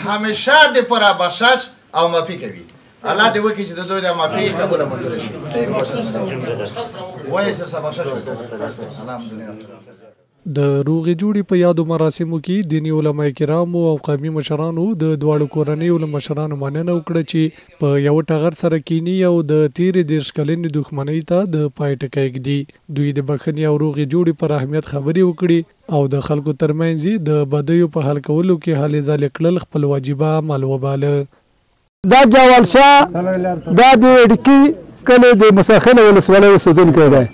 همیشه د پره بخشش او معافي کوي. الله دې وکړي چې د دوی د معافي قبوله منظوره شي. وایي څه بخشش وکړي. الحمدلله. د روغې جوړې په یادو مراسمو کې دیني علما کرامو او قومي مشرانو د دواړو کورنیو له مشرانو مننه وکړه چې په یو ټغر سره کینی او د تیرې 10 کلنې دښمنۍ ته د پای ټکی ږدي. دوی د بخښنې او روغې جوړې پر اهمیت خبرې وکړي او د خلکو ترمنځ د بدیو په حل کولو کې هلې ځلې کړل خپل واجبه عمل وباله. دا جوال شاه دا د اډکی کله د مساخله ولسوالۍ اوسېدونکی دی.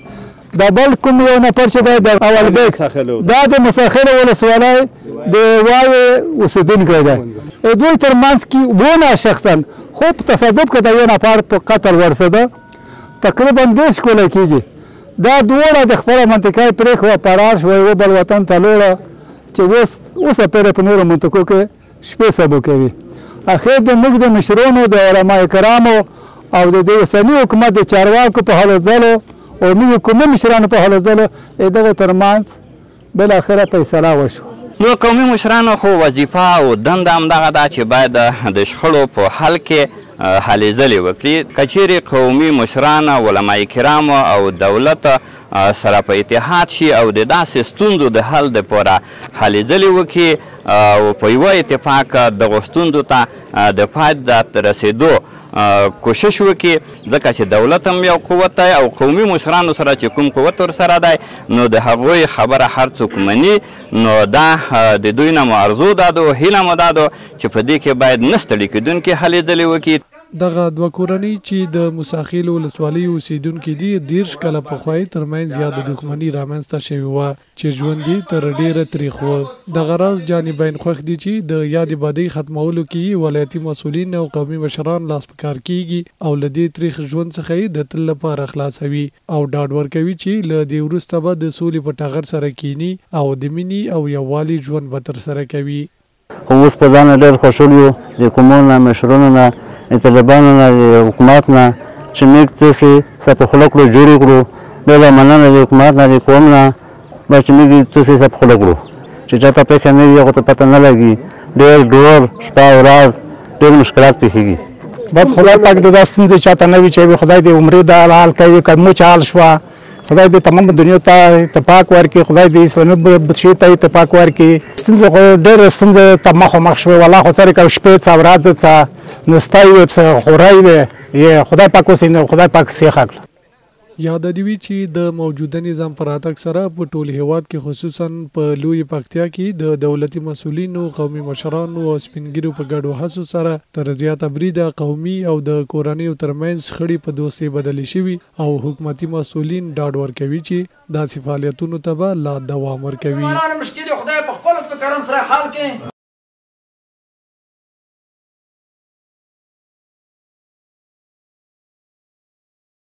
دا بل کوم یو نفر چې دی د اول بیت دا د مساخله ولسوالۍ د واوې اوسېدونکی دی. دوی ترمنځ کې ونه شخصا خو په تصادف کې د یو نفر په قتل ورسېده تقریبا 10 کاله کېږي. دا دواړه د خپله منطقه یې پرېښوه فرار شوه یو بل وطن ته لاړه چې اوسه پورې په نورو منطقو کې شپې سبو کوي. اخر د موږ د مشرانو د علما کرامو او د اوسني حکومت د چارواکو په هلو ځلو او موږ کومه مشرانو په هلو ځلو دغه ترمنځ بالاخره فیصله وشو. نو قومي مشرانو خو وظیفه او دنده همدغه ده چې باید د شخړو په حل کې هلې ځلې وکړي. که چیرې قومي مشران علما کرامو او دولت سره په اتحاد شي او د داسې ستونزو د حل دپاره هلې ځلې وکړي او په یوه اتفاق دغو ستونزو ته د پای د رسېدو کوشش وکړي ځکه چې دولت هم یو قوت دی او قومي مشرانو سره چې کوم قوت ورسره دی نو د هغوی خبره هر څوک مني. نو دا د دوی نه مو ارزو دا ده هیله مو دا ده چې په دې کې باید نه ستړي کېدونکې هلې ځلې وکړي. دغه دوه کورنۍ چې د مساخیل ولسوالۍ اوسېدونکي دي 10 کاله پخوا ترمنځ یا د دښمنۍ رامنځته شوې وه چې ژوند یې تر ډېره تریخ و. دغه راز جانبین خوښ دي چې د یادې بدۍ ختمولو کې ولایتي مسؤلین او قومي مشران لاس په کار کیږي او له دې تریخ ژوند څخه یې د تل لپاره خلاصوي او ډاډ ورکوي چې له دې وروسته به د سولې په ټغر سره کینی او د مینې او یووالي ژوند به ترسره کوي. اوس په ځان ډېر خوشحال یو د کومو نه مشرانو نه طالبانو نه د حکومت نه چې موږ تاسې څه په خوله کړو جوړې کړو ډېره مننه د حکومت نه د قوم نه به چې موږ تاسې څه په خوله کړو چې چاته پېښه نه وي هغو ته پته نه لګي. ډېر ډور شپه او ورځ ډېر مشکلات پېښېږي. بس خدای پاک د دا ستونزې چاته نه وي چې خدای دې عمرې د حال کوي که موچ حال شوه خدای دې تمام دنیا ته اتفاق ورکړي. خدای دې اسلامي بچیو ته اتفاق ورکړي. ستونزې خو ډېرې ستونزې ته مخامخ شوې والله خو څرې که شپې څه ورځې څه نستی وې څه خوری وې خدای پاک اوس خدای پاک سیخه کړه. یاد دی وی چې د موجوده نظام پر راتګ سره په ټول هیواد کې خصوصا په لوی پکتیا کې د دولتي مسؤلینو قومي مشرانو او سپینګیرو په ګډو هڅو سره تر زیاته بریده قومي او د کورنیو ترمنځ خړې په دوستۍ بدلې شوي او حکومتي مسؤلین ډاډ ورکوي چې داسې فعالیتونو ته به لا دوام ورکوي.